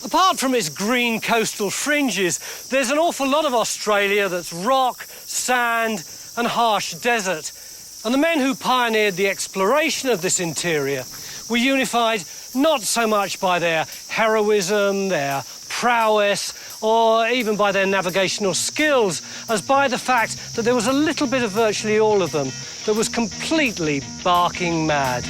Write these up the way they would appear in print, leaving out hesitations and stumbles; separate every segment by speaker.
Speaker 1: Apart from its green coastal fringes, there's an awful lot of Australia that's rock, sand and harsh desert. And the men who pioneered the exploration of this interior were unified not so much by their heroism, their prowess, or even by their navigational skills, as by the fact that there was a little bit of virtually all of them that was completely barking mad.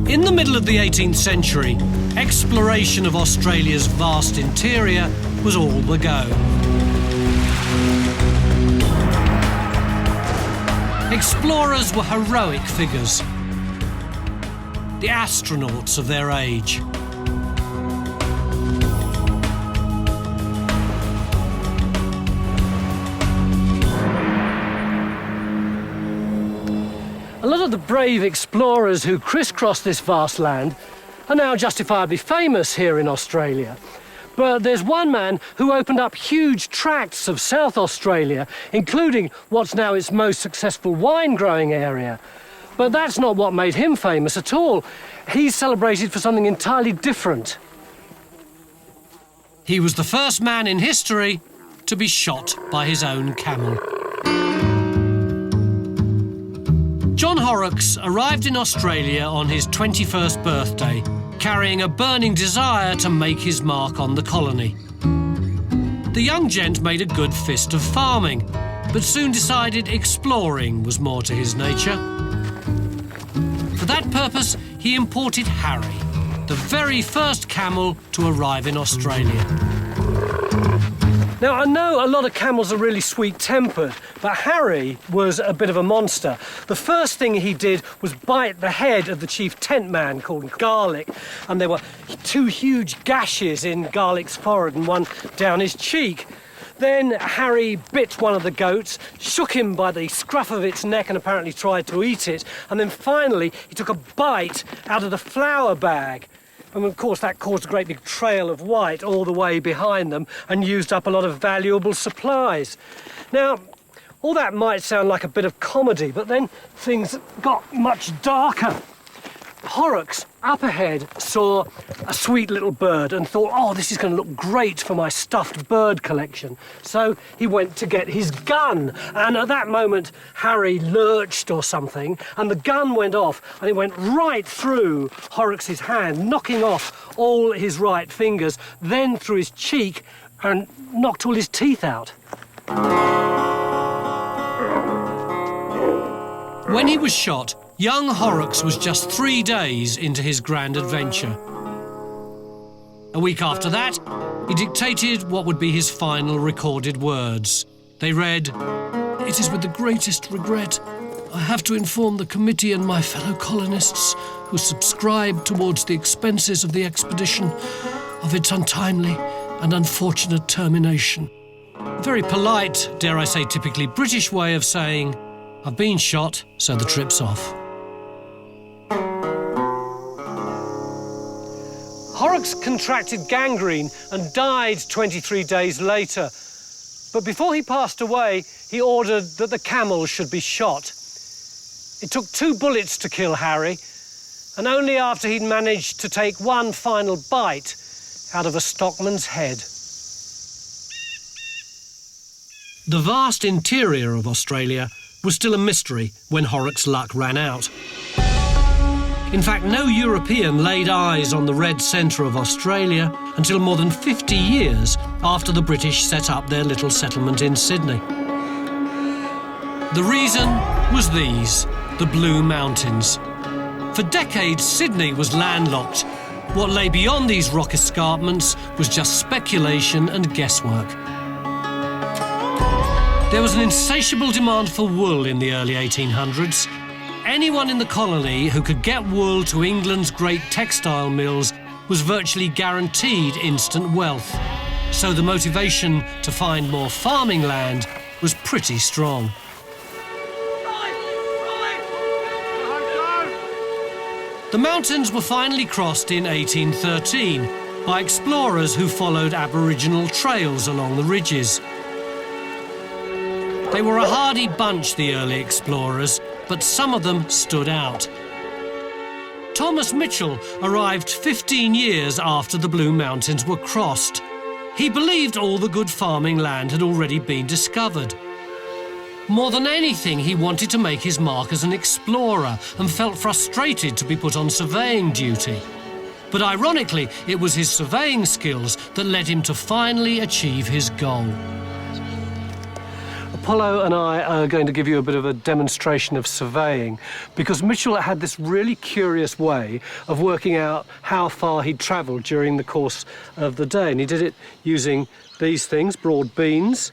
Speaker 1: In the middle of the 18th century, exploration of Australia's vast interior was all the go. Explorers were heroic figures, the astronauts of their age. A lot of the brave explorers who crisscrossed this vast land are now justifiably famous here in Australia. But there's one man who opened up huge tracts of South Australia, including what's now its most successful wine-growing area. But that's not what made him famous at all. He's celebrated for something entirely different. He was the first man in history to be shot by his own camel. John Horrocks arrived in Australia on his 21st birthday, carrying a burning desire to make his mark on the colony. The young gent made a good fist of farming, but soon decided exploring was more to his nature. For that purpose, he imported Harry, the very first camel to arrive in Australia. Now, I know a lot of camels are really sweet-tempered, but Harry was a bit of a monster. The first thing he did was bite the head of the chief tent man called Garlic, and there were 2 huge gashes in Garlic's forehead and one down his cheek. Then Harry bit one of the goats, shook him by the scruff of its neck and apparently tried to eat it, and then finally he took a bite out of the flour bag. And of course that caused a great big trail of white all the way behind them and used up a lot of valuable supplies. Now, all that might sound like a bit of comedy, but then things got much darker. Horrocks, up ahead, saw a sweet little bird and thought, oh, this is going to look great for my stuffed bird collection. So he went to get his gun, and at that moment, Harry lurched or something, and the gun went off, and it went right through Horrocks' hand, knocking off all his right fingers, then through his cheek, and knocked all his teeth out. When he was shot, young Horrocks was just 3 days into his grand adventure. A week after that, he dictated what would be his final recorded words. They read, "It is with the greatest regret I have to inform the committee and my fellow colonists who subscribe towards the expenses of the expedition of its untimely and unfortunate termination." A very polite, dare I say typically British way of saying, "I've been shot, so the trip's off." Horrocks contracted gangrene and died 23 days later. But before he passed away, he ordered that the camel should be shot. It took 2 bullets to kill Harry, and only after he'd managed to take one final bite out of a stockman's head. The vast interior of Australia was still a mystery when Horrocks' luck ran out. In fact, no European laid eyes on the red centre of Australia until more than 50 years after the British set up their little settlement in Sydney. The reason was these, the Blue Mountains. For decades, Sydney was landlocked. What lay beyond these rock escarpments was just speculation and guesswork. There was an insatiable demand for wool in the early 1800s. Anyone in the colony who could get wool to England's great textile mills was virtually guaranteed instant wealth. So the motivation to find more farming land was pretty strong. The mountains were finally crossed in 1813 by explorers who followed Aboriginal trails along the ridges. They were a hardy bunch, the early explorers, but some of them stood out. Thomas Mitchell arrived 15 years after the Blue Mountains were crossed. He believed all the good farming land had already been discovered. More than anything, he wanted to make his mark as an explorer and felt frustrated to be put on surveying duty. But ironically, it was his surveying skills that led him to finally achieve his goal. Apollo and I are going to give you a bit of a demonstration of surveying because Mitchell had this really curious way of working out how far he'd travelled during the course of the day. And he did it using these things, broad beans.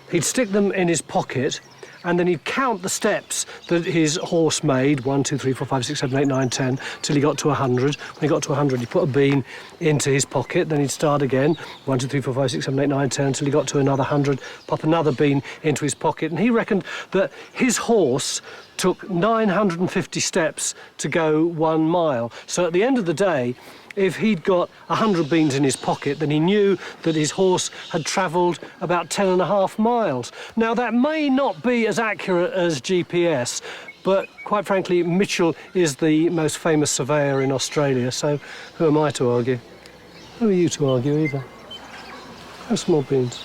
Speaker 1: He'd stick them in his pocket and then he'd count the steps that his horse made, 1, 2, 3, 4, 5, 6, 7, 8, 9, 10, till he got to 100. When he got to 100, he'd put a bean into his pocket, then he'd start again, 1, 2, 3, 4, 5, 6, 7, 8, 9, 10, till he got to another 100, pop another bean into his pocket. And he reckoned that his horse took 950 steps to go 1 mile. So at the end of the day, if he'd got 100 beans in his pocket, then he knew that his horse had travelled about 10.5 miles. Now, that may not be as accurate as GPS, but quite frankly, Mitchell is the most famous surveyor in Australia, so who am I to argue? Who are you to argue either? Have some more beans.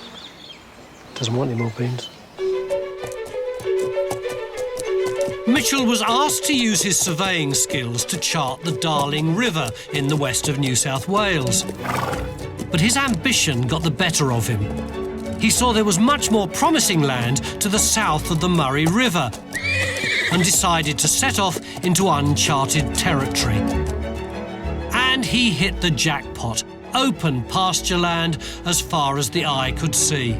Speaker 1: Doesn't want any more beans. Mitchell was asked to use his surveying skills to chart the Darling River in the west of New South Wales. But his ambition got the better of him. He saw there was much more promising land to the south of the Murray River and decided to set off into uncharted territory. And he hit the jackpot, open pasture land as far as the eye could see.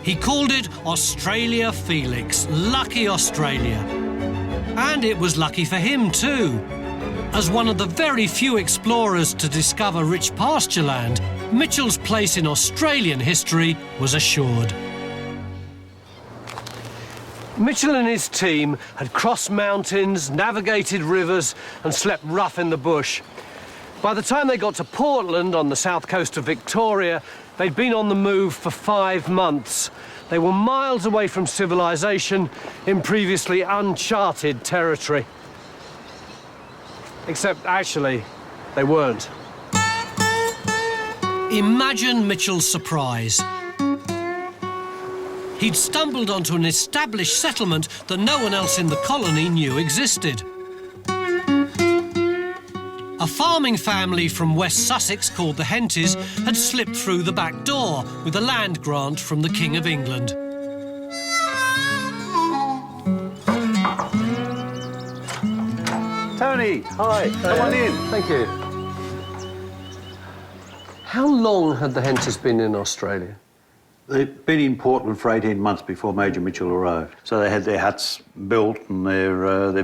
Speaker 1: He called it Australia Felix, lucky Australia. And it was lucky for him too. As one of the very few explorers to discover rich pasture land, Mitchell's place in Australian history was assured. Mitchell and his team had crossed mountains, navigated rivers and slept rough in the bush. By the time they got to Portland on the south coast of Victoria, they'd been on the move for 5 months. They were miles away from civilization in previously uncharted territory. Except, actually, they weren't. Imagine Mitchell's surprise. He'd stumbled onto an established settlement that no one else in the colony knew existed. A farming family from West Sussex called the Hentys had slipped through the back door with a land grant from the King of England.
Speaker 2: Tony, hi, come on in.
Speaker 1: Thank you. How long had the Hentys been in Australia?
Speaker 2: They'd been in Portland for 18 months before Major Mitchell arrived. So they had their huts built and their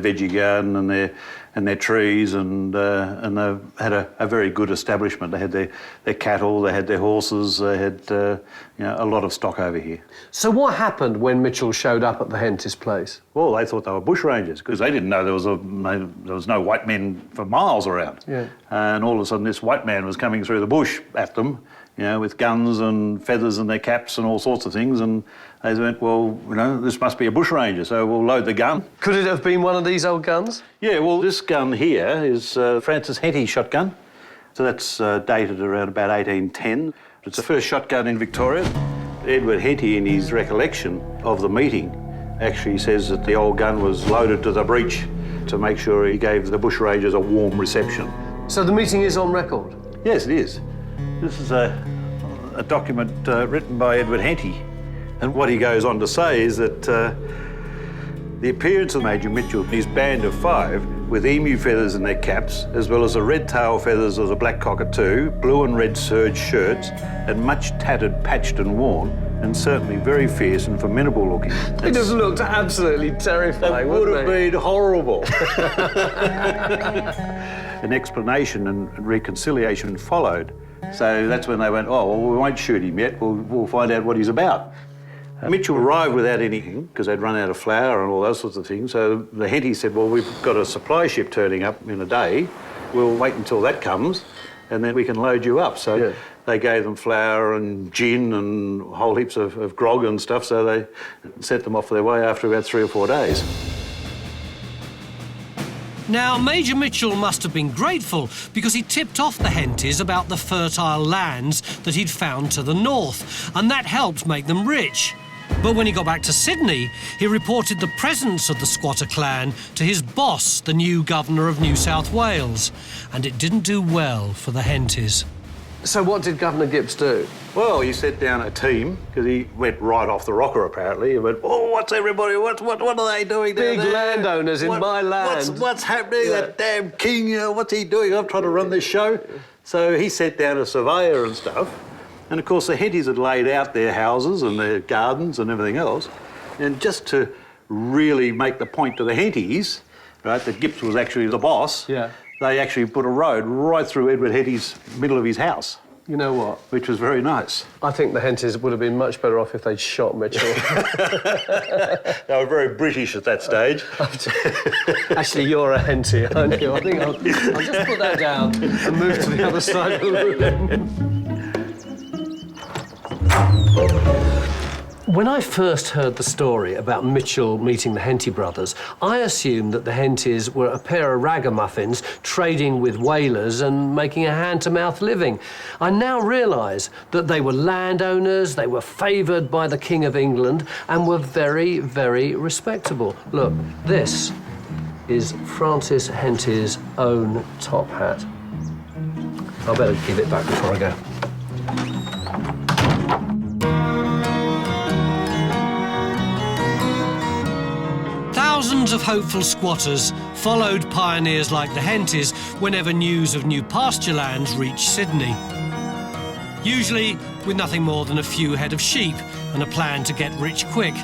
Speaker 2: veggie garden and their trees and they had a very good establishment. They had their cattle, they had their horses, they had a lot of stock over here.
Speaker 1: So what happened when Mitchell showed up at the Hentys' place?
Speaker 2: Well, they thought they were bushrangers because they didn't know there was no white men for miles around.
Speaker 1: Yeah.
Speaker 2: And all of a sudden this white man was coming through the bush at them, with guns and feathers in their caps and all sorts of things, and they went, well, this must be a bushranger, so we'll load the gun.
Speaker 1: Could it have been one of these old guns?
Speaker 2: Yeah, well, this gun here is Francis Henty shotgun, so that's dated around about 1810. It's the first shotgun in Victoria. Edward Henty, in his recollection of the meeting, actually says that the old gun was loaded to the breech to make sure he gave the bushrangers a warm reception.
Speaker 1: So the meeting is on record?
Speaker 2: Yes, it is. This is a document written by Edward Henty, and what he goes on to say is that the appearance of Major Mitchell and his band of 5 with emu feathers in their caps, as well as the red tail feathers of the black cockatoo, blue and red serge shirts, and much tattered, patched and worn, and certainly very fierce and formidable looking.
Speaker 1: They'd have looked absolutely terrifying,
Speaker 2: would have been horrible. An explanation and reconciliation followed. So that's when they went, oh, well, we won't shoot him yet, we'll find out what he's about. Mitchell arrived without anything, because they'd run out of flour and all those sorts of things, so the Henty said, well, we've got a supply ship turning up in a day, we'll wait until that comes and then we can load you up. So they gave them flour and gin and whole heaps of grog and stuff, so they sent them off their way after about 3 or 4 days.
Speaker 1: Now, Major Mitchell must have been grateful because he tipped off the Hentys about the fertile lands that he'd found to the north, and that helped make them rich. But when he got back to Sydney, he reported the presence of the squatter clan to his boss, the new governor of New South Wales, and it didn't do well for the Hentys.
Speaker 3: So what did Governor Gibbs do?
Speaker 2: Well, he set down a team, because he went right off the rocker, apparently. He went, oh, what's everybody, what are they doing down
Speaker 3: Big
Speaker 2: there?
Speaker 3: landowners in my land.
Speaker 2: What's happening? That damn king, what's he doing? I'm trying to run this show. So he set down a surveyor and stuff. And, of course, the Hentys had laid out their houses and their gardens and everything else. And just to really make the point to the Hentys, right, that Gibbs was actually the boss, they actually put a road right through Edward Henty's middle of his house.
Speaker 3: You know what?
Speaker 2: Which was very nice.
Speaker 3: I think the Hentys would have been much better off if they'd shot Mitchell.
Speaker 2: They were very British at that stage.
Speaker 3: Actually, you're a Henty, aren't you? I think I'll just put that down and move to the other side of the room. When I first heard the story about Mitchell meeting the Henty brothers, I assumed that the Hentys were a pair of ragamuffins trading with whalers and making a hand-to-mouth living. I now realise that they were landowners, they were favoured by the King of England and were very, very respectable. Look, this is Francis Henty's own top hat. I better give it back before I go.
Speaker 1: Thousands of hopeful squatters followed pioneers like the Hentys whenever news of new pasture lands reached Sydney. Usually with nothing more than a few head of sheep and a plan to get rich quick.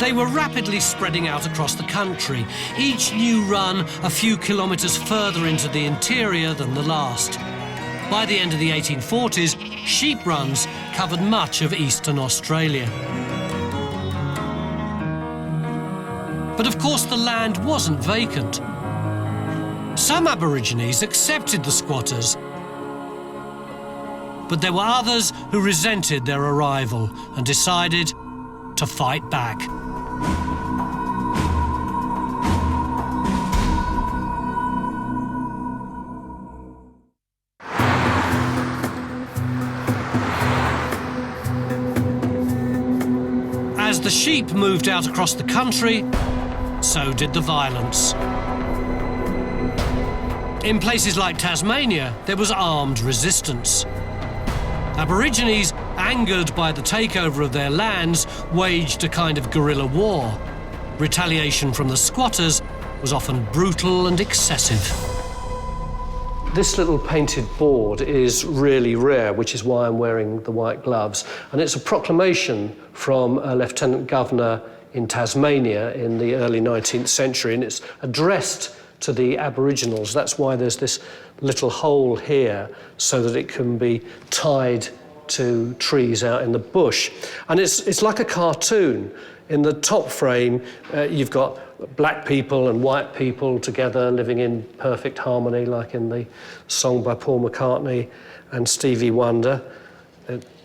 Speaker 1: They were rapidly spreading out across the country, each new run a few kilometres further into the interior than the last. By the end of the 1840s, sheep runs covered much of eastern Australia. But of course the land wasn't vacant. Some Aborigines accepted the squatters, but there were others who resented their arrival and decided to fight back. As the sheep moved out across the country, so did the violence. In places like Tasmania, there was armed resistance. Aborigines, angered by the takeover of their lands, waged a kind of guerrilla war. Retaliation from the squatters was often brutal and excessive.
Speaker 3: This little painted board is really rare, which is why I'm wearing the white gloves. And it's a proclamation from a Lieutenant Governor in Tasmania in the early 19th century, and it's addressed to the Aboriginals. That's why there's this little hole here so that it can be tied to trees out in the bush. And it's like a cartoon. In the top frame, you've got black people and white people together living in perfect harmony, like in the song by Paul McCartney and Stevie Wonder.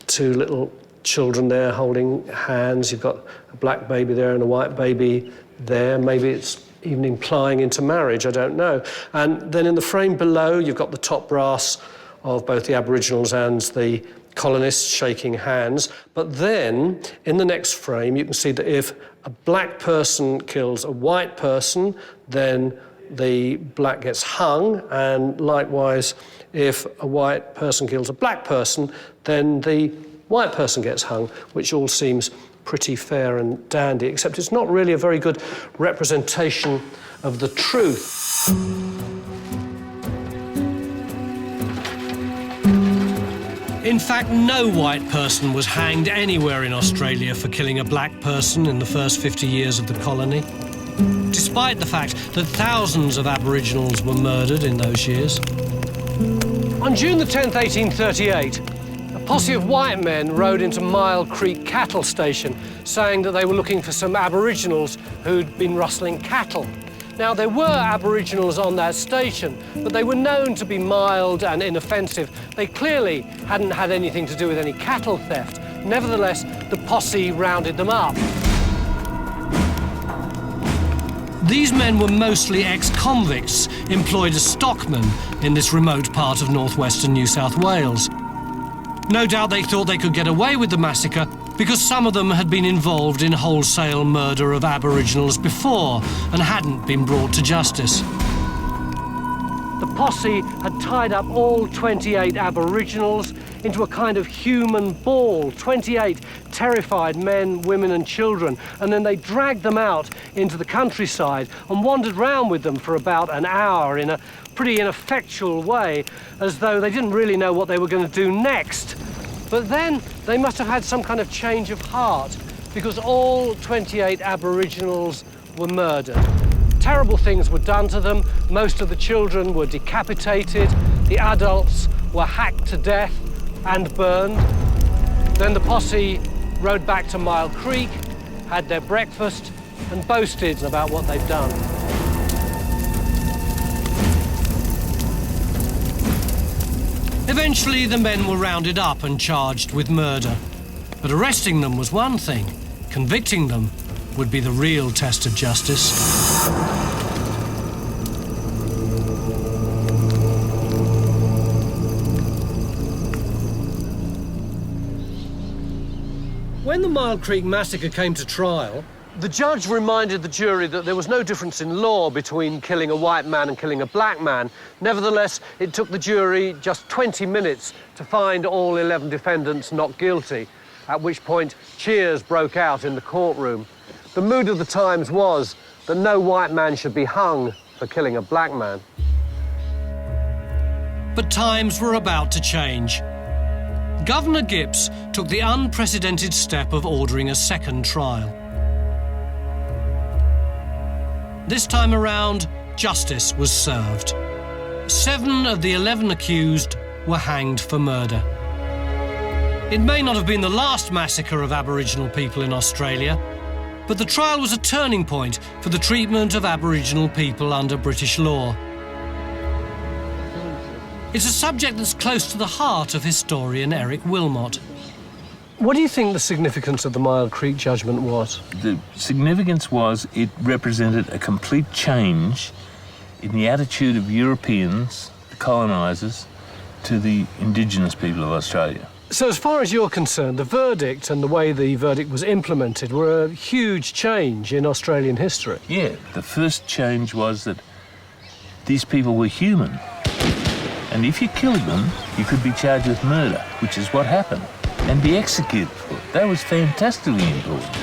Speaker 3: Two little children there holding hands. You've got a black baby there and a white baby there. Maybe it's even implying into marriage, I don't know. And then in the frame below, you've got the top brass of both the Aboriginals and the colonists shaking hands. But then, in the next frame, you can see that if a black person kills a white person, then the black gets hung, and likewise, if a white person kills a black person, then the white person gets hung, which all seems pretty fair and dandy, except it's not really a very good representation of the truth.
Speaker 1: In fact, no white person was hanged anywhere in Australia for killing a black person in the first 50 years of the colony, despite the fact that thousands of Aboriginals were murdered in those years. On June the 10th, 1838, a posse of white men rode into Mile Creek Cattle Station, saying that they were looking for some Aboriginals who'd been rustling cattle. Now, there were Aboriginals on that station, but they were known to be mild and inoffensive. They clearly hadn't had anything to do with any cattle theft. Nevertheless, the posse rounded them up. These men were mostly ex-convicts employed as stockmen in this remote part of northwestern New South Wales. No doubt they thought they could get away with the massacre because some of them had been involved in wholesale murder of Aboriginals before and hadn't been brought to justice. The posse had tied up all 28 Aboriginals into a kind of human ball, 28 terrified men, women and children, and then they dragged them out into the countryside and wandered round with them for about an hour in a pretty ineffectual way, as though they didn't really know what they were going to do next. But then they must have had some kind of change of heart, because all 28 Aboriginals were murdered. Terrible things were done to them. Most of the children were decapitated. The adults were hacked to death and burned. Then the posse rode back to Mile Creek, had their breakfast, and boasted about what they'd done. Eventually, the men were rounded up and charged with murder. But arresting them was one thing. Convicting them would be the real test of justice. When the Mile Creek massacre came to trial, the judge reminded the jury that there was no difference in law between killing a white man and killing a black man. Nevertheless, it took the jury just 20 minutes to find all 11 defendants not guilty, at which point cheers broke out in the courtroom. The mood of the times was that no white man should be hung for killing a black man. But times were about to change. Governor Gipps took the unprecedented step of ordering a second trial. This time around, justice was served. 7 of the 11 accused were hanged for murder. It may not have been the last massacre of Aboriginal people in Australia, but the trial was a turning point for the treatment of Aboriginal people under British law. It's a subject that's close to the heart of historian Eric Wilmot. What do you think the significance of the Mile Creek judgment was?
Speaker 4: The significance was it represented a complete change in the attitude of Europeans, the colonisers, to the indigenous people of Australia.
Speaker 1: So as far as you're concerned, the verdict and the way the verdict was implemented were a huge change in Australian history.
Speaker 4: Yeah, the first change was that these people were human. And if you killed them, you could be charged with murder, which is what happened, and be executed for it. That was fantastically important.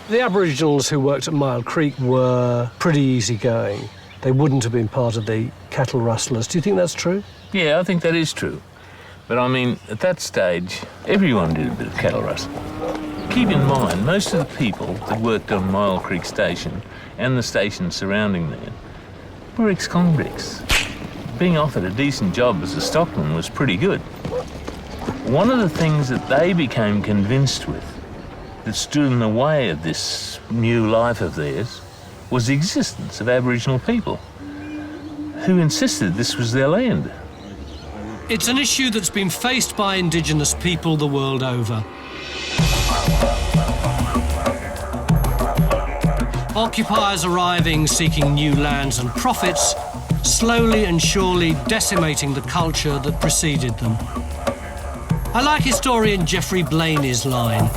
Speaker 1: The Aboriginals who worked at Mile Creek were pretty easygoing. They wouldn't have been part of the cattle rustlers. Do you think that's true?
Speaker 4: Yeah, I think that is true. But I mean, at that stage, everyone did a bit of cattle rustling. Keep in mind, most of the people that worked on Mile Creek Station and the stations surrounding there were ex-convicts. Being offered a decent job as a stockman was pretty good. One of the things that they became convinced with that stood in the way of this new life of theirs was the existence of Aboriginal people who insisted this was their land.
Speaker 1: It's an issue that's been faced by indigenous people the world over. Occupiers arriving seeking new lands and profits, slowly and surely decimating the culture that preceded them. I like historian Geoffrey Blaney's line.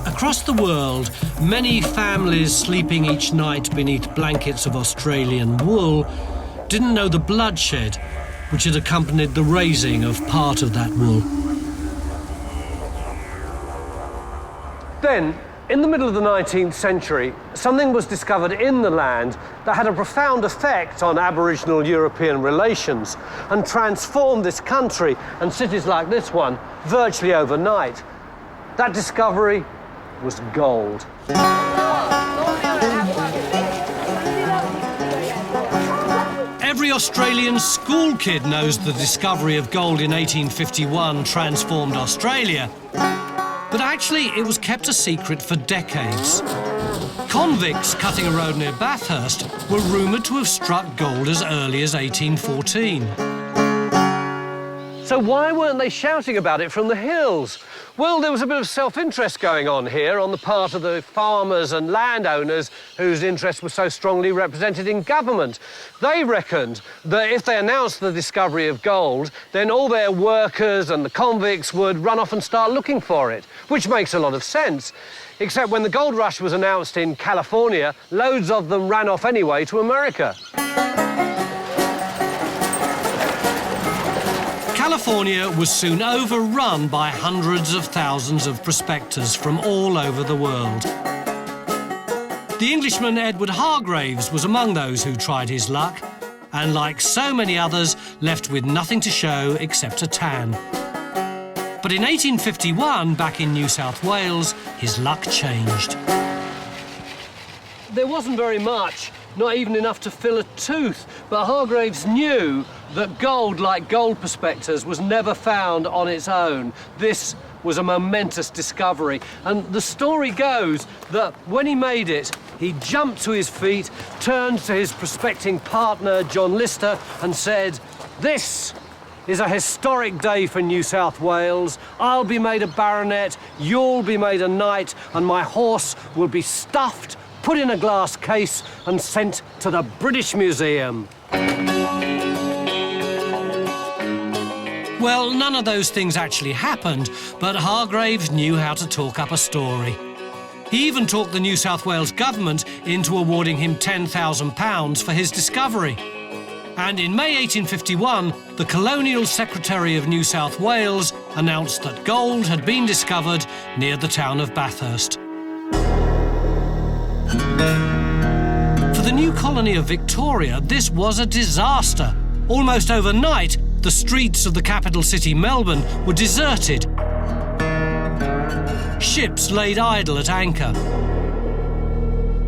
Speaker 1: Across the world, many families sleeping each night beneath blankets of Australian wool didn't know the bloodshed which had accompanied the raising of part of that wool. Then, in the middle of the 19th century, something was discovered in the land that had a profound effect on Aboriginal-European relations and transformed this country and cities like this one virtually overnight. That discovery was gold. Every Australian school kid knows the discovery of gold in 1851 transformed Australia. But actually, it was kept a secret for decades.
Speaker 3: Convicts cutting a road near Bathurst were rumoured to have struck gold as early as 1814.
Speaker 1: So why weren't they shouting about it from the hills? Well, there was a bit of self-interest going on here on the part of the farmers and landowners whose interests were so strongly represented in government. They reckoned that if they announced the discovery of gold, then all their workers and the convicts would run off and start looking for it, which makes a lot of sense. Except when the gold rush was announced in California, loads of them ran off anyway to America.
Speaker 3: California was soon overrun by hundreds of thousands of prospectors from all over the world. The Englishman Edward Hargreaves was among those who tried his luck, and like so many others, left with nothing to show except a tan. But in 1851, back in New South Wales, his luck changed.
Speaker 1: There wasn't very much, not even enough to fill a tooth, but Hargreaves knew that gold, like gold prospectors, was never found on its own. This was a momentous discovery, and the story goes that when he made it, he jumped to his feet, turned to his prospecting partner, John Lister, and said, "This is a historic day for New South Wales. I'll be made a baronet, you'll be made a knight, and my horse will be stuffed, put in a glass case, and sent to the British Museum."
Speaker 3: Well, none of those things actually happened, but Hargreaves knew how to talk up a story. He even talked the New South Wales government into awarding him £10,000 for his discovery. And in May 1851, the Colonial Secretary of New South Wales announced that gold had been discovered near the town of Bathurst. For the new colony of Victoria, this was a disaster. Almost overnight, the streets of the capital city, Melbourne, were deserted. Ships laid idle at anchor.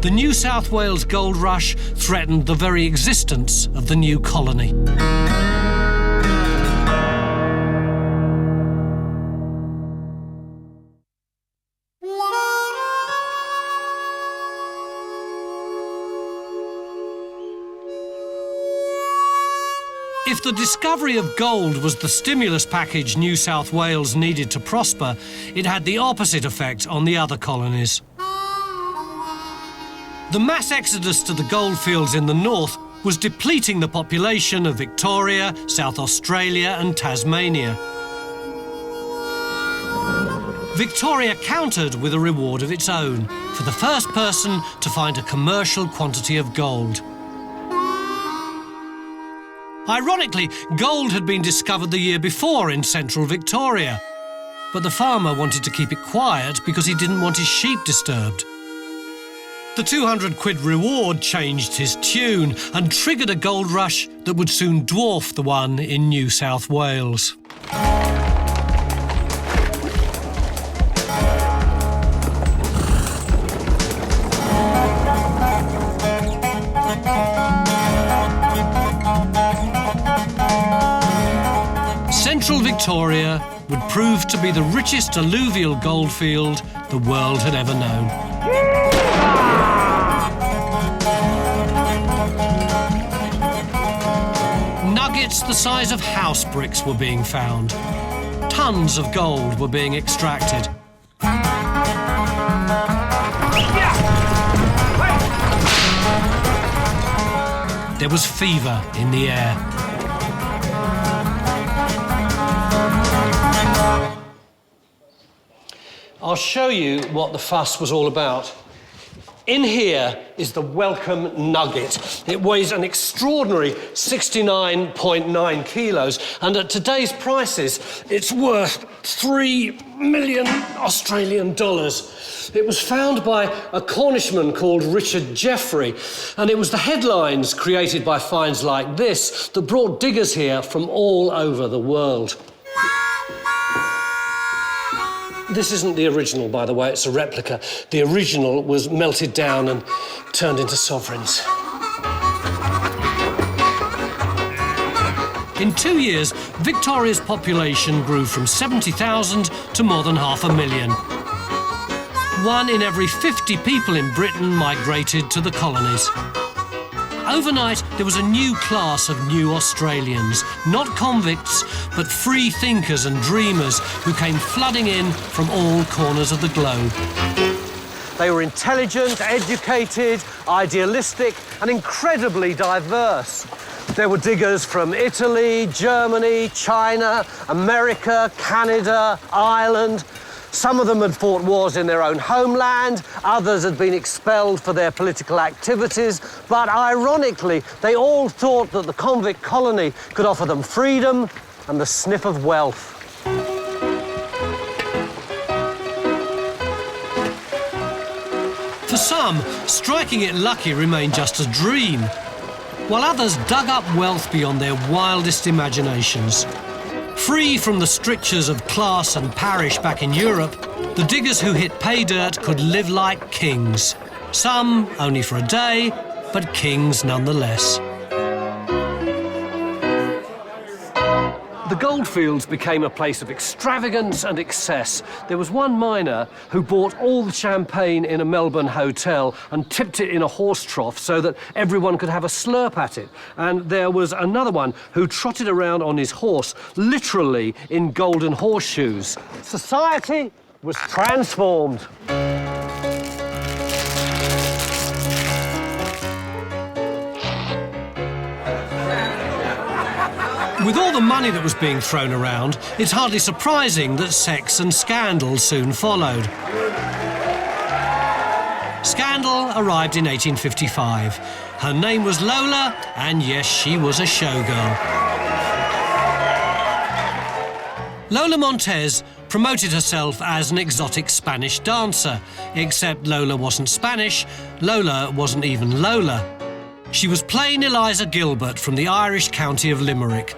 Speaker 3: The New South Wales gold rush threatened the very existence of the new colony. If the discovery of gold was the stimulus package New South Wales needed to prosper, it had the opposite effect on the other colonies. The mass exodus to the goldfields in the north was depleting the population of Victoria, South Australia and Tasmania. Victoria countered with a reward of its own for the first person to find a commercial quantity of gold. Ironically, gold had been discovered the year before in central Victoria, but the farmer wanted to keep it quiet because he didn't want his sheep disturbed. The 200 quid reward changed his tune and triggered a gold rush that would soon dwarf the one in New South Wales. Central Victoria would prove to be the richest alluvial goldfield the world had ever known. Nuggets the size of house bricks were being found. Tons of gold were being extracted. There was fever in the air.
Speaker 1: I'll show you what the fuss was all about. In here is the welcome nugget. It weighs an extraordinary 69.9 kilos, and at today's prices, it's worth 3 million Australian dollars. It was found by a Cornishman called Richard Jeffrey, and it was the headlines created by finds like this that brought diggers here from all over the world. This isn't the original, by the way, it's a replica. The original was melted down and turned into sovereigns.
Speaker 3: In 2 years, Victoria's population grew from 70,000 to more than 500,000. 1 in every 50 people in Britain migrated to the colonies. Overnight, there was a new class of new Australians, not convicts, but free thinkers and dreamers who came flooding in from all corners of the globe.
Speaker 1: They were intelligent, educated, idealistic, and incredibly diverse. There were diggers from Italy, Germany, China, America, Canada, Ireland. Some of them had fought wars in their own homeland, others had been expelled for their political activities, but ironically, they all thought that the convict colony could offer them freedom and the sniff of wealth.
Speaker 3: For some, striking it lucky remained just a dream, while others dug up wealth beyond their wildest imaginations. Free from the strictures of class and parish back in Europe, the diggers who hit pay dirt could live like kings. Some only for a day, but kings nonetheless.
Speaker 1: The goldfields became a place of extravagance and excess. There was one miner who bought all the champagne in a Melbourne hotel and tipped it in a horse trough so that everyone could have a slurp at it. And there was another one who trotted around on his horse, literally in golden horseshoes. Society was transformed.
Speaker 3: With all the money that was being thrown around, it's hardly surprising that sex and scandal soon followed. Scandal arrived in 1855. Her name was Lola, and yes, she was a showgirl. Lola Montez promoted herself as an exotic Spanish dancer, except Lola wasn't Spanish, Lola wasn't even Lola. She was plain Eliza Gilbert from the Irish county of Limerick.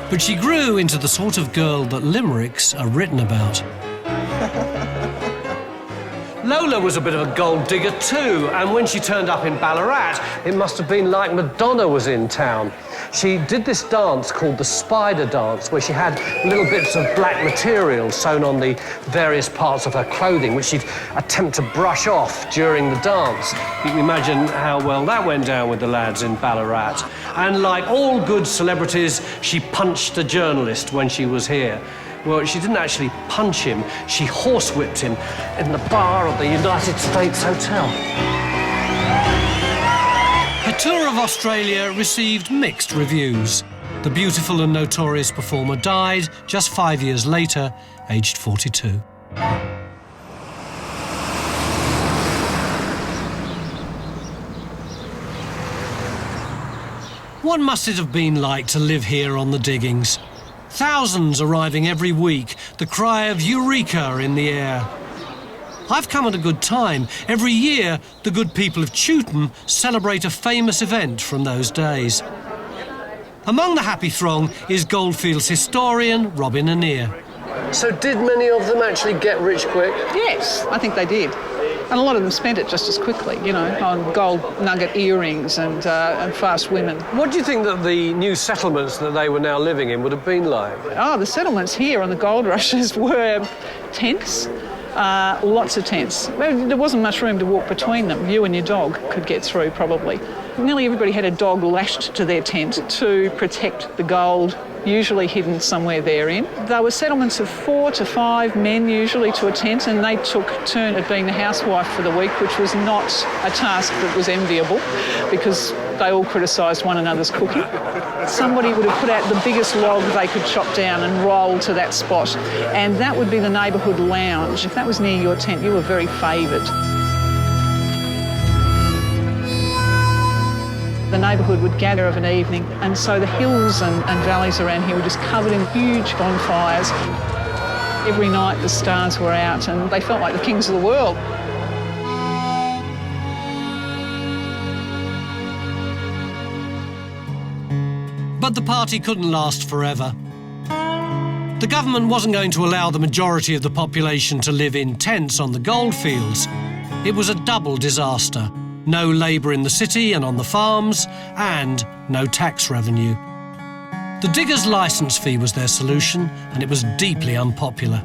Speaker 3: But she grew into the sort of girl that limericks are written about.
Speaker 1: Lola was a bit of a gold digger too, and when she turned up in Ballarat, it must have been like Madonna was in town. She did this dance called the spider dance, where she had little bits of black material sewn on the various parts of her clothing, which she'd attempt to brush off during the dance. You can imagine how well that went down with the lads in Ballarat. And like all good celebrities, she punched a journalist when she was here. Well, she didn't actually punch him, she horsewhipped him in the bar of the United States Hotel.
Speaker 3: Her tour of Australia received mixed reviews. The beautiful and notorious performer died just 5 years later, aged 42. What must it have been like to live here on the diggings? Thousands arriving every week, the cry of Eureka in the air. I've come at a good time. Every year, the good people of Chewton celebrate a famous event from those days. Among the happy throng is Goldfields historian Robin Annear.
Speaker 1: So did many of them actually get rich quick?
Speaker 5: Yes, I think they did. And a lot of them spent it just as quickly, you know, on gold nugget earrings and fast women.
Speaker 1: What do you think that the new settlements that they were now living in would have been like?
Speaker 5: Oh, the settlements here on the gold rushes were tents, lots of tents. There wasn't much room to walk between them. You and your dog could get through, probably. Nearly everybody had a dog lashed to their tent to protect the gold, usually hidden somewhere therein. There were settlements of 4 to 5 men usually to a tent, and they took turn at being the housewife for the week, which was not a task that was enviable because they all criticised one another's cooking. Somebody would have put out the biggest log they could chop down and roll to that spot, and that would be the neighbourhood lounge. If that was near your tent, you were very favoured. The neighbourhood would gather of an evening, and so the hills and valleys around here were just covered in huge bonfires. Every night the stars were out and they felt like the kings of the world.
Speaker 3: But the party couldn't last forever. The government wasn't going to allow the majority of the population to live in tents on the goldfields. It was a double disaster. No labour in the city and on the farms, and no tax revenue. The diggers' licence fee was their solution, and it was deeply unpopular.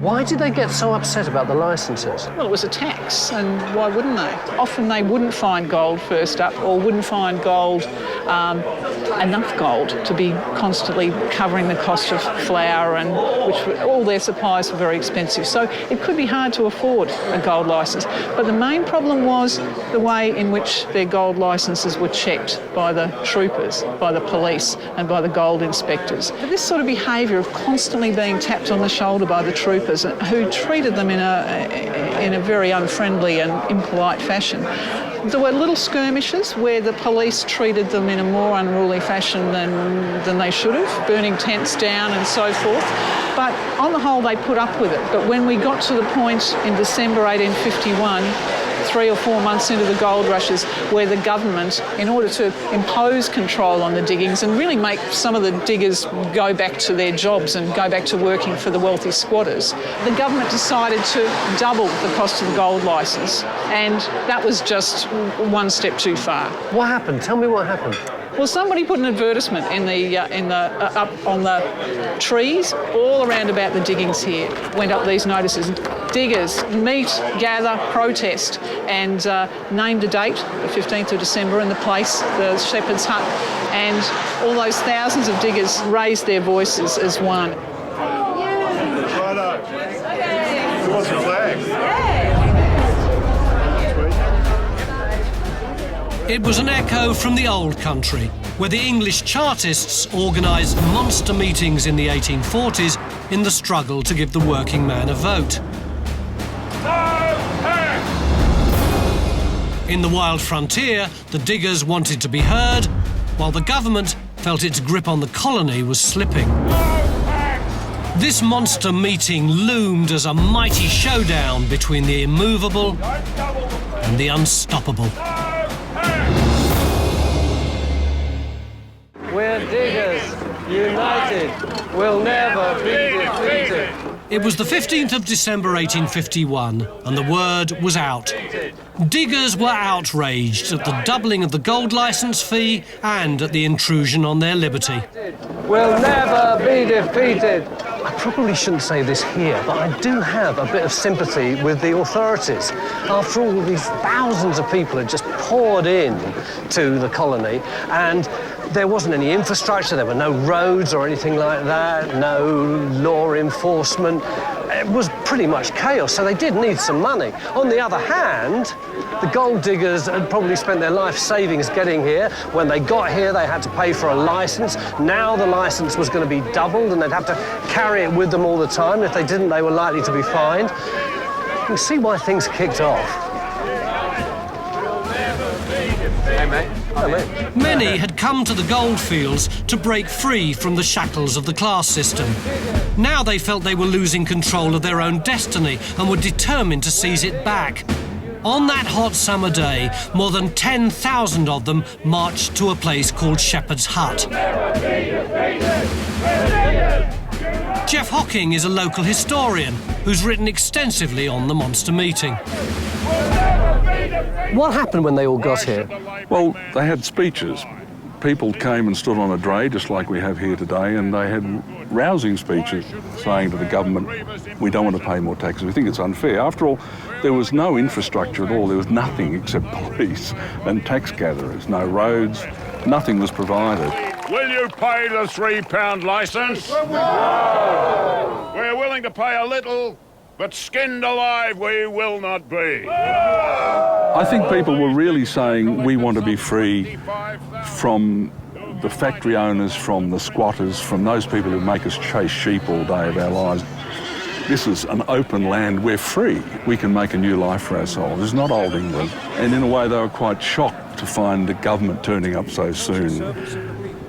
Speaker 3: Why did they get so upset about the licences?
Speaker 5: Well, it was a tax, and why wouldn't they? Often they wouldn't find gold first up, or wouldn't find gold, enough gold to be constantly covering the cost of flour, and which all their supplies were very expensive. So it could be hard to afford a gold licence. But the main problem was the way in which their gold licences were checked by the troopers, by the police, and by the gold inspectors. But this sort of behaviour of constantly being tapped on the shoulder by the troopers, who treated them in a very unfriendly and impolite fashion. There were little skirmishes where the police treated them in a more unruly fashion than they should have, burning tents down and so forth. But on the whole, they put up with it. But when we got to the point in December 1851, 3 or 4 months into the gold rushes, where the government, in order to impose control on the diggings and really make some of the diggers go back to their jobs and go back to working for the wealthy squatters, the government decided to double the cost of the gold licence, and that was just one step too far.
Speaker 3: What happened? Tell me what happened.
Speaker 5: Well, somebody put an advertisement up on the trees all around about the diggings here. Went up these notices: diggers, meet, gather, protest, and named a date, the 15th of December, and the place, the Shepherd's Hut, and all those thousands of diggers raised their voices as one.
Speaker 6: What's the flag?
Speaker 3: It was an echo from the old country, where the English Chartists organised monster meetings in the 1840s in the struggle to give the working man a vote. In the wild frontier, the diggers wanted to be heard, while the government felt its grip on the colony was slipping. This monster meeting loomed as a mighty showdown between the immovable and the unstoppable.
Speaker 1: We're diggers, united, we'll never be defeated.
Speaker 3: It was the 15th of December 1851, and the word was out. Diggers were outraged at the doubling of the gold licence fee and at the intrusion on their liberty.
Speaker 1: We'll never be defeated.
Speaker 3: I probably shouldn't say this here, but I do have a bit of sympathy with the authorities. After all, these thousands of people had just poured in to the colony, and there wasn't any infrastructure, there were no roads or anything like that, no law enforcement. It was pretty much chaos, so they did need some money. On the other hand, the gold diggers had probably spent their life savings getting here. When they got here, they had to pay for a licence. Now the licence was going to be doubled, and they'd have to carry it with them all the time. If they didn't, they were likely to be fined. You can see why things kicked off.
Speaker 6: Hey, mate.
Speaker 3: Many had come to the goldfields to break free from the shackles of the class system. Now they felt they were losing control of their own destiny and were determined to seize it back. On that hot summer day, more than 10,000 of them marched to a place called Shepherd's Hut. Jeff Hocking is a local historian who's written extensively on the monster meeting. What happened when they all got here?
Speaker 7: Well, they had speeches. People came and stood on a dray, just like we have here today, and they had rousing speeches saying to the government, we don't want to pay more taxes, we think it's unfair. After all, there was no infrastructure at all. There was nothing except police and tax gatherers, no roads, nothing was provided.
Speaker 6: Will you pay the £3 licence? No! We're willing to pay a little, but skinned alive we will not be.
Speaker 7: I think people were really saying we want to be free from the factory owners, from the squatters, from those people who make us chase sheep all day of our lives. This is an open land, we're free. We can make a new life for ourselves. It's not old England. And in a way they were quite shocked to find the government turning up so soon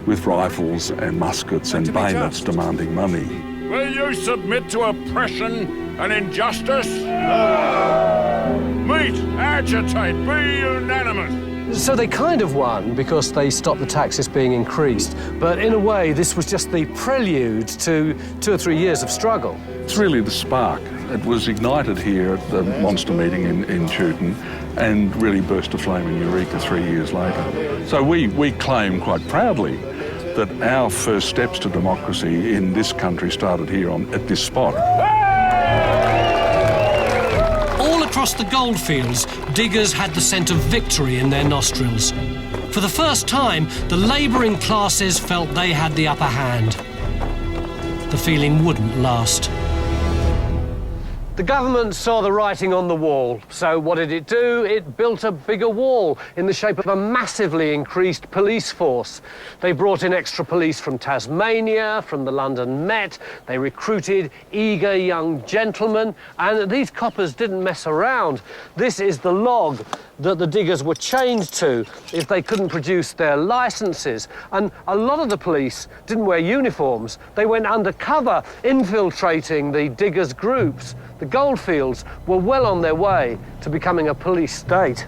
Speaker 7: with rifles and muskets and bayonets demanding money.
Speaker 6: Will you submit to oppression and injustice? No! Meet, agitate, be unanimous.
Speaker 3: So they kind of won because they stopped the taxes being increased. But in a way, this was just the prelude to 2 or 3 years of struggle.
Speaker 7: It's really the spark. It was ignited here at the monster meeting in Chewton and really burst aflame in Eureka 3 years later. So we claim quite proudly that our first steps to democracy in this country started here at this spot.
Speaker 3: across the goldfields, diggers had the scent of victory in their nostrils. For the first time, the labouring classes felt they had the upper hand. The feeling wouldn't last. The government saw the writing on the wall, so what did it do? It built a bigger wall in the shape of a massively increased police force. They brought in extra police from Tasmania, from the London Met. They recruited eager young gentlemen, and these coppers didn't mess around. This is the log that the diggers were chained to if they couldn't produce their licences. And a lot of the police didn't wear uniforms. They went undercover, infiltrating the diggers' groups. The goldfields were well on their way to becoming a police state.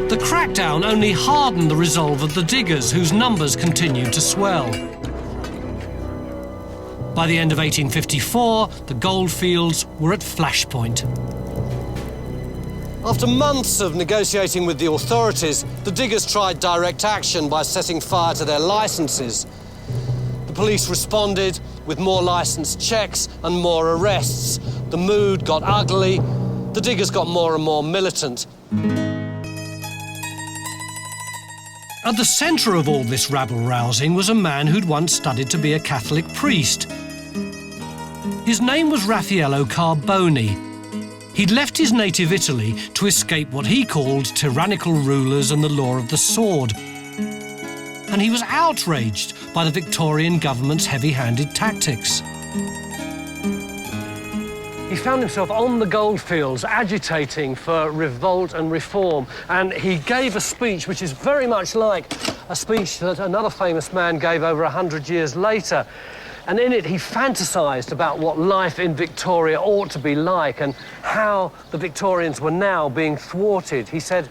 Speaker 3: The crackdown only hardened the resolve of the diggers, whose numbers continued to swell. By the end of 1854, the goldfields were at flashpoint. After months of negotiating with the authorities, the diggers tried direct action by setting fire to their licences. The police responded with more licence checks and more arrests. The mood got ugly. The diggers got more and more militant. At the centre of all this rabble-rousing was a man who'd once studied to be a Catholic priest. His name was Raffaello Carboni. He'd left his native Italy to escape what he called tyrannical rulers and the law of the sword. And he was outraged by the Victorian government's heavy-handed tactics. He found himself on the goldfields agitating for revolt and reform, and he gave a speech which is very much like a speech that another famous man gave over 100 years later. And in it, he fantasised about what life in Victoria ought to be like and how the Victorians were now being thwarted. He said,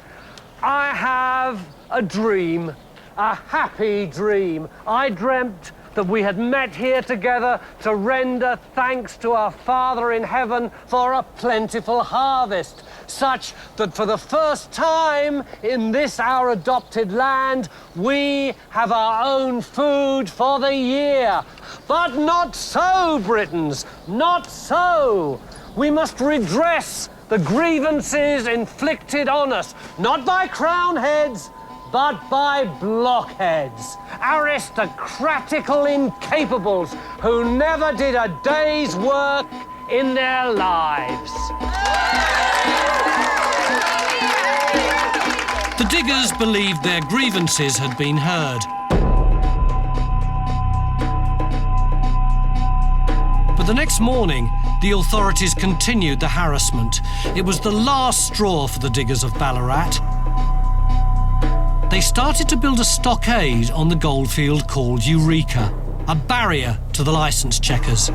Speaker 3: "I have a dream, a happy dream. I dreamt that we had met here together to render thanks to our Father in heaven for a plentiful harvest, such that for the first time in this our adopted land, we have our own food for the year. But not so, Britons, not so. We must redress the grievances inflicted on us, not by crown heads, but by blockheads, aristocratical incapables who never did a day's work in their lives." The diggers believed their grievances had been heard. But the next morning, the authorities continued the harassment. It was the last straw for the diggers of Ballarat. They started to build a stockade on the goldfield called Eureka, a barrier to the licence checkers.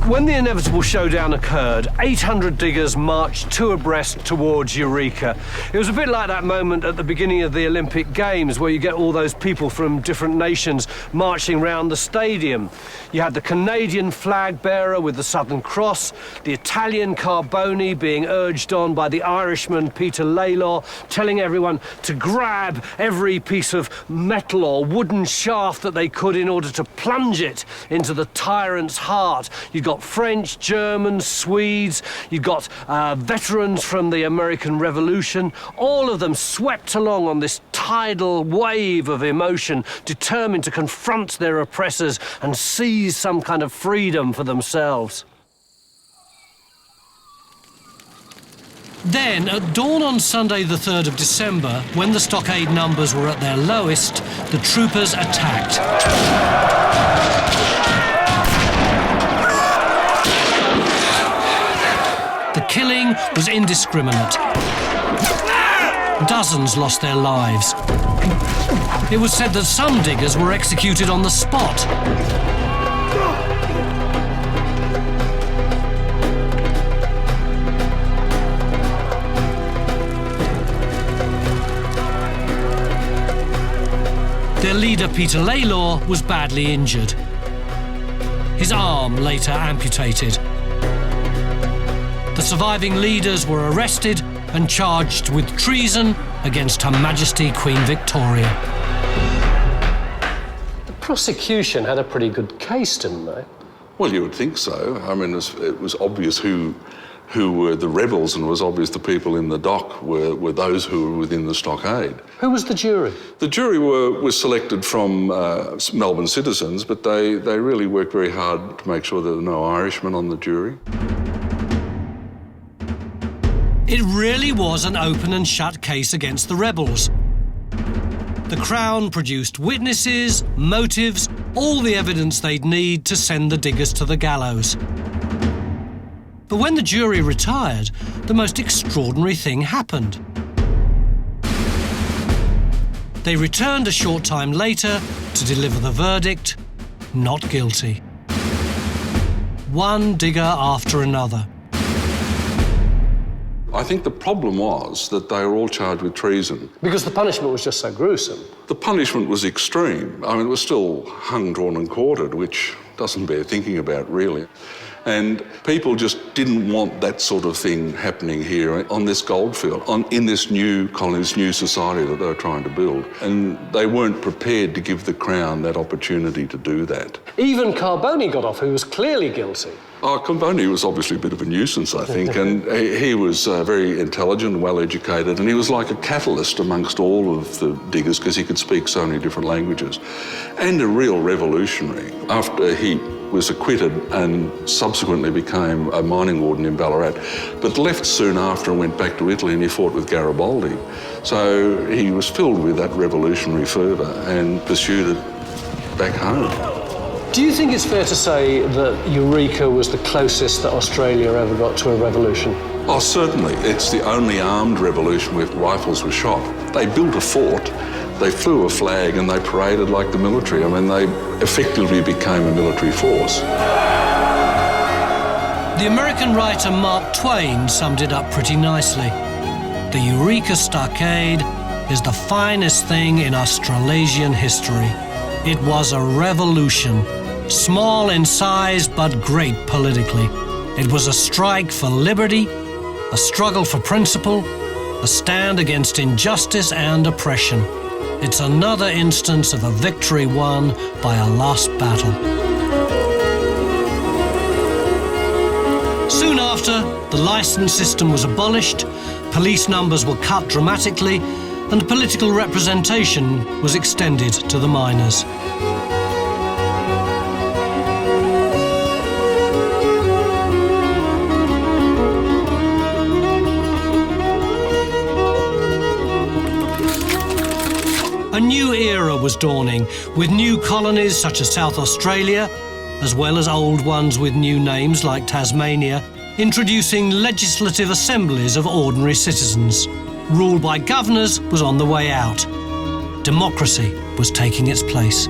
Speaker 3: When the inevitable showdown occurred, 800 diggers marched two abreast towards Eureka. It was a bit like that moment at the beginning of the Olympic Games where you get all those people from different nations marching round the stadium. You had the Canadian flag bearer with the Southern Cross, the Italian Carboni being urged on by the Irishman Peter Laylaw, telling everyone to grab every piece of metal or wooden shaft that they could in order to plunge it into the tyrant's heart. You've got French, Germans, Swedes, you've got veterans from the American Revolution, all of them swept along on this tidal wave of emotion, determined to confront their oppressors and seize some kind of freedom for themselves. Then, at dawn on Sunday the 3rd of December, when the stockade numbers were at their lowest, the troopers attacked. The killing was indiscriminate. Dozens lost their lives. It was said that some diggers were executed on the spot. Their leader, Peter Laylaw, was badly injured. His arm later amputated. The surviving leaders were arrested and charged with treason against Her Majesty Queen Victoria. The prosecution had a pretty good case, didn't they?
Speaker 7: Well, you would think so. I mean, it was obvious who were the rebels, and it was obvious the people in the dock were those who were within the stockade.
Speaker 3: Who was the jury?
Speaker 7: The jury was selected from Melbourne citizens, but they really worked very hard to make sure there were no Irishmen on the jury.
Speaker 1: It really was an open and shut case against the rebels. The Crown produced witnesses, motives, all the evidence they'd need to send the diggers to the gallows. But when the jury retired, the most extraordinary thing happened. They returned a short time later to deliver the verdict, not guilty. One digger after another.
Speaker 7: I think the problem was that they were all charged with treason.
Speaker 3: Because the punishment was just so gruesome.
Speaker 7: The punishment was extreme. I mean, it was still hung, drawn and quartered, which doesn't bear thinking about, really. And people just didn't want that sort of thing happening here on this goldfield, in this new colony, this new society that they were trying to build. And they weren't prepared to give the Crown that opportunity to do that.
Speaker 3: Even Carboni got off, who was clearly guilty.
Speaker 7: Carboni was obviously a bit of a nuisance, I think, and he was very intelligent, well-educated, and he was like a catalyst amongst all of the diggers because he could speak so many different languages. And a real revolutionary. After he was acquitted and subsequently became a mining warden in Ballarat, but left soon after and went back to Italy, and he fought with Garibaldi. So he was filled with that revolutionary fervour and pursued it back home.
Speaker 3: Do you think it's fair to say that Eureka was the closest that Australia ever got to a revolution?
Speaker 7: Oh, certainly. It's the only armed revolution where rifles were shot. They built a fort, they flew a flag, and they paraded like the military. I mean, they effectively became a military force.
Speaker 1: The American writer Mark Twain summed it up pretty nicely. The Eureka Stockade is the finest thing in Australasian history. It was a revolution. Small in size, but great politically. It was a strike for liberty, a struggle for principle, a stand against injustice and oppression. It's another instance of a victory won by a lost battle. Soon after, the licence system was abolished, police numbers were cut dramatically, and political representation was extended to the miners. A new era was dawning, with new colonies such as South Australia, as well as old ones with new names like Tasmania, introducing legislative assemblies of ordinary citizens. Rule by governors was on the way out. Democracy was taking its place.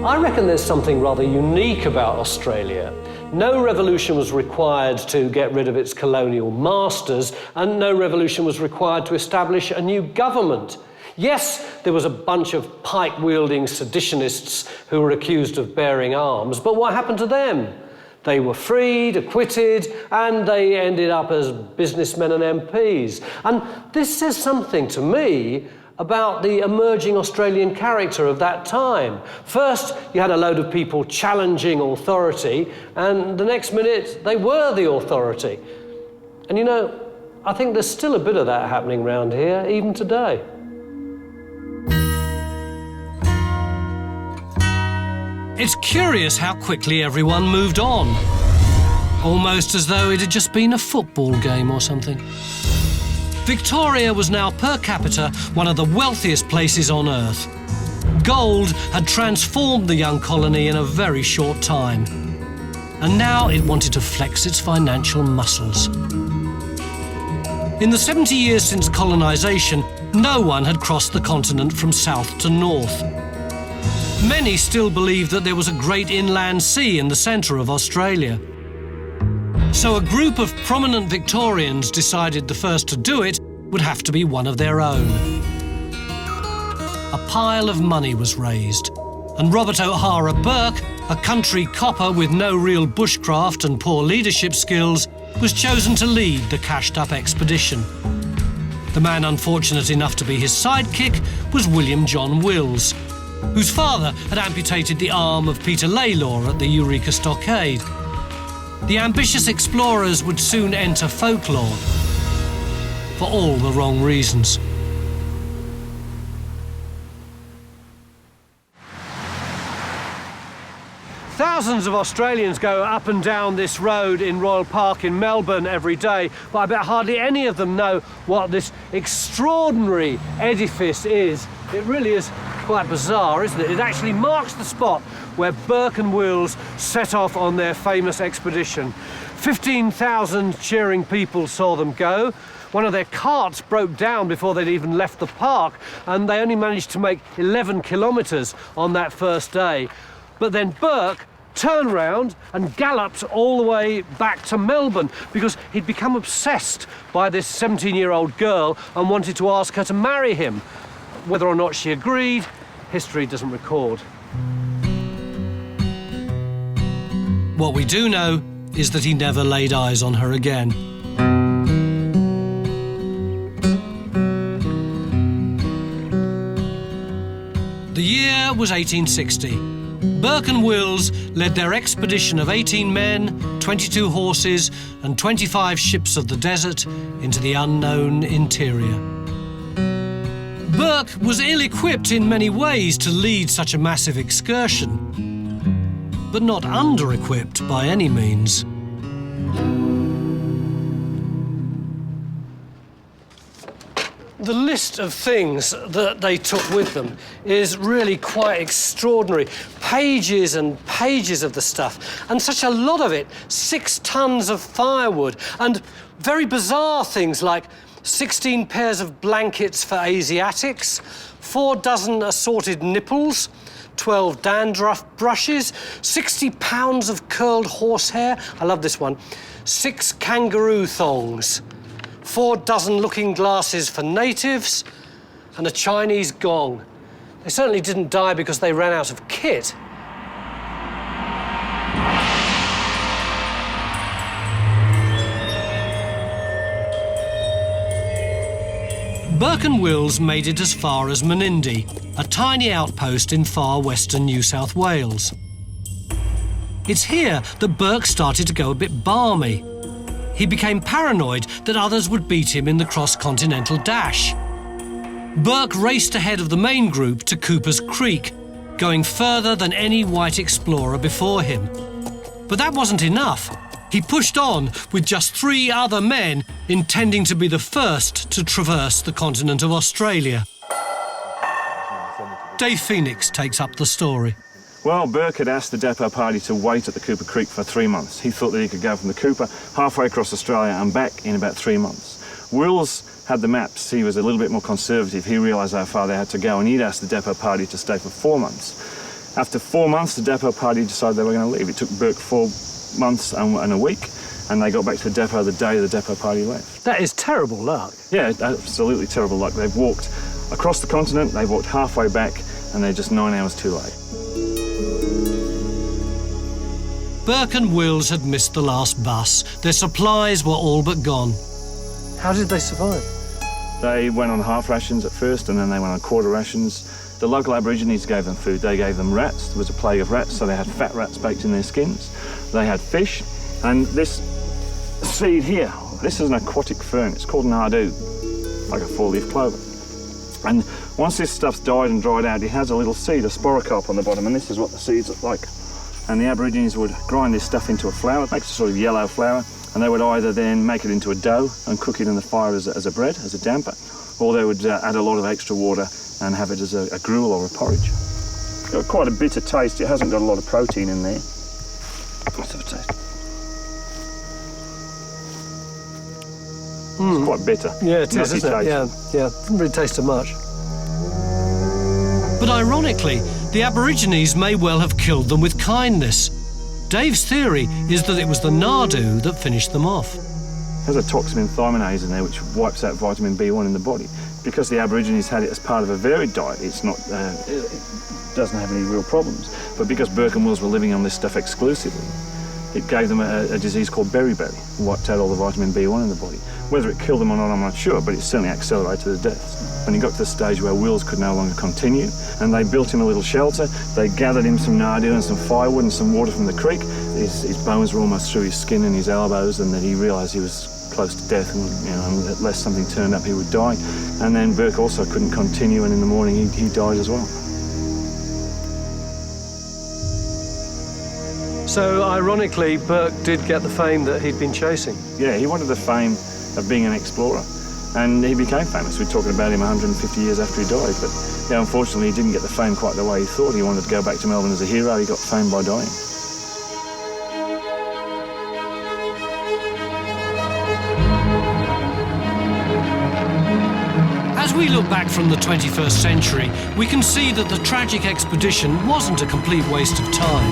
Speaker 3: I reckon there's something rather unique about Australia. No revolution was required to get rid of its colonial masters, and no revolution was required to establish a new government. Yes, there was a bunch of pike-wielding seditionists who were accused of bearing arms, but what happened to them? They were freed, acquitted, and they ended up as businessmen and MPs. And this says something to me about the emerging Australian character of that time. First, you had a load of people challenging authority, and the next minute, they were the authority. And you know, I think there's still a bit of that happening around here, even today.
Speaker 1: It's curious how quickly everyone moved on. Almost as though it had just been a football game or something. Victoria was now per capita one of the wealthiest places on Earth. Gold had transformed the young colony in a very short time. And now it wanted to flex its financial muscles. In the 70 years since colonisation, no one had crossed the continent from south to north. Many still believed that there was a great inland sea in the centre of Australia. So a group of prominent Victorians decided the first to do it would have to be one of their own. A pile of money was raised, and Robert O'Hara Burke, a country copper with no real bushcraft and poor leadership skills, was chosen to lead the cashed-up expedition. The man unfortunate enough to be his sidekick was William John Wills,
Speaker 3: whose father had amputated the arm of Peter Laylaw at the Eureka stockade. The ambitious explorers would soon enter folklore, for all the wrong reasons.
Speaker 1: Thousands of Australians go up and down this road in Royal Park in Melbourne every day, but I bet hardly any of them know what this extraordinary edifice is. It really is quite bizarre, isn't it? It actually marks the spot where Burke and Wills set off on their famous expedition. 15,000 cheering people saw them go. One of their carts broke down before they'd even left the park, and they only managed to make 11 kilometres on that first day. But then Burke turned round and galloped all the way back to Melbourne because he'd become obsessed by this 17-year-old girl and wanted to ask her to marry him. Whether or not she agreed, history doesn't record.
Speaker 3: What we do know is that he never laid eyes on her again. The year was 1860. Burke and Wills led their expedition of 18 men, 22 horses and 25 ships of the desert into the unknown interior. Burke was ill-equipped in many ways to lead such a massive excursion, but not under-equipped by any means.
Speaker 1: The list of things that they took with them is really quite extraordinary. Pages and pages of the stuff, and such a lot of it. 6 tons of firewood, and very bizarre things like 16 pairs of blankets for Asiatics, 4 dozen assorted nipples, 12 dandruff brushes, 60 pounds of curled horsehair, I love this one, 6 kangaroo thongs, 4 dozen looking glasses for natives, and a Chinese gong. They certainly didn't die because they ran out of kit.
Speaker 3: Burke and Wills made it as far as Menindee, a tiny outpost in far western New South Wales. It's here that Burke started to go a bit balmy. He became paranoid that others would beat him in the cross-continental dash. Burke raced ahead of the main group to Cooper's Creek, going further than any white explorer before him. But that wasn't enough. He pushed on with just 3 other men, intending to be the first to traverse the continent of Australia. Dave Phoenix takes up the story.
Speaker 8: Well, Burke had asked the depot party to wait at the Cooper Creek for 3 months. He thought that he could go from the Cooper halfway across Australia and back in about 3 months. Wills had the maps. He was a little bit more conservative. He realised how far they had to go, and he'd asked the depot party to stay for 4 months. After 4 months, the depot party decided they were going to leave. It took Burke 4 months and a week, and they got back to the depot the day the depot party left.
Speaker 1: That is terrible luck.
Speaker 8: Yeah, absolutely terrible luck. They've walked across the continent, they've walked halfway back, and they're just 9 hours too late.
Speaker 3: Burke and Wills had missed the last bus. Their supplies were all but gone.
Speaker 1: How did they survive?
Speaker 8: They went on half rations at first, and then they went on quarter rations. The local Aborigines gave them food. They gave them rats. There was a plague of rats, so they had fat rats baked in their skins. They had fish, and this seed here, this is an aquatic fern. It's called nardoo, like a 4-leaf clover. And once this stuff's died and dried out, it has a little seed, a sporocarp on the bottom, and this is what the seeds look like. And the Aborigines would grind this stuff into a flour, it makes a sort of yellow flour, and they would either then make it into a dough and cook it in the fire as a bread, as a damper, or they would add a lot of extra water and have it as a gruel or a porridge. It's got quite a bitter taste. It hasn't got a lot of protein in there. Let's have a taste. It's quite bitter.
Speaker 1: Yeah, it is,
Speaker 8: Nutty
Speaker 1: isn't it?
Speaker 8: taste.
Speaker 1: Yeah. Didn't really taste of much.
Speaker 3: But ironically, the Aborigines may well have killed them with kindness. Dave's theory is that it was the nardoo that finished them off.
Speaker 8: There's a toxin thiaminase in there which wipes out vitamin B1 in the body. Because the Aborigines had it as part of a varied diet, it's not, it doesn't have any real problems. But because Burke and Wills were living on this stuff exclusively, it gave them a disease called beriberi, wiped out all the vitamin B1 in the body. Whether it killed them or not, I'm not sure, but it certainly accelerated the deaths. When he got to the stage where Wills could no longer continue, and they built him a little shelter, they gathered him some nardoo and some firewood and some water from the creek. His bones were almost through his skin and his elbows, and then he realised he was close to death, and unless something turned up, he would die. And then Burke also couldn't continue, and in the morning he died as well.
Speaker 3: So, ironically, Burke did get the fame that he'd been chasing.
Speaker 8: Yeah, he wanted the fame of being an explorer, and he became famous. We're talking about him 150 years after he died, but unfortunately he didn't get the fame quite the way he thought. He wanted to go back to Melbourne as a hero. He got fame by dying.
Speaker 3: As we look back from the 21st century, we can see that the tragic expedition wasn't a complete waste of time.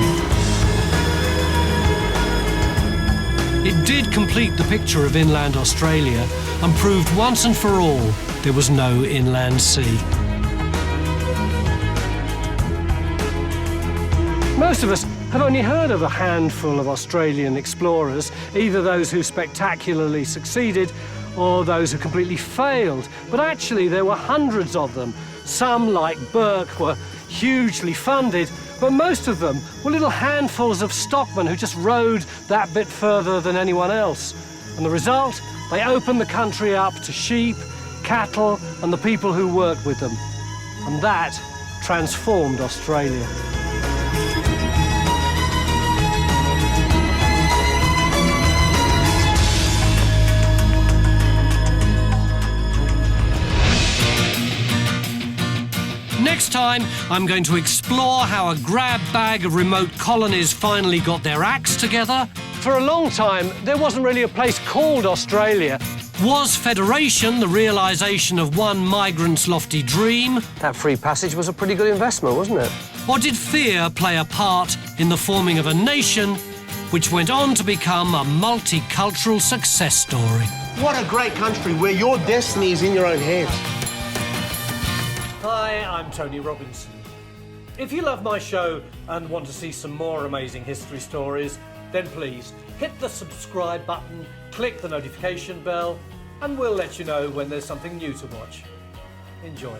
Speaker 3: It did complete the picture of inland Australia and proved once and for all there was no inland sea. Most of us have only heard of a handful of Australian explorers, either those who spectacularly succeeded or those who completely failed. But actually there were hundreds of them. Some, like Burke, were hugely funded, but most of them were little handfuls of stockmen who just rode that bit further than anyone else. And the result? They opened the country up to sheep, cattle, and the people who worked with them. And that transformed Australia. Next time, I'm going to explore how a grab bag of remote colonies finally got their acts together. For a long time, there wasn't really a place called Australia. Was federation the realisation of one migrant's lofty dream? That free passage was a pretty good investment, wasn't it? Or did fear play a part in the forming of a nation which went on to become a multicultural success story?
Speaker 9: What a great country where your destiny is in your own hands.
Speaker 1: Hi, I'm Tony Robinson. If you love my show and want to see some more amazing history stories, then please hit the subscribe button, click the notification bell, and we'll let you know when there's something new to watch. Enjoy.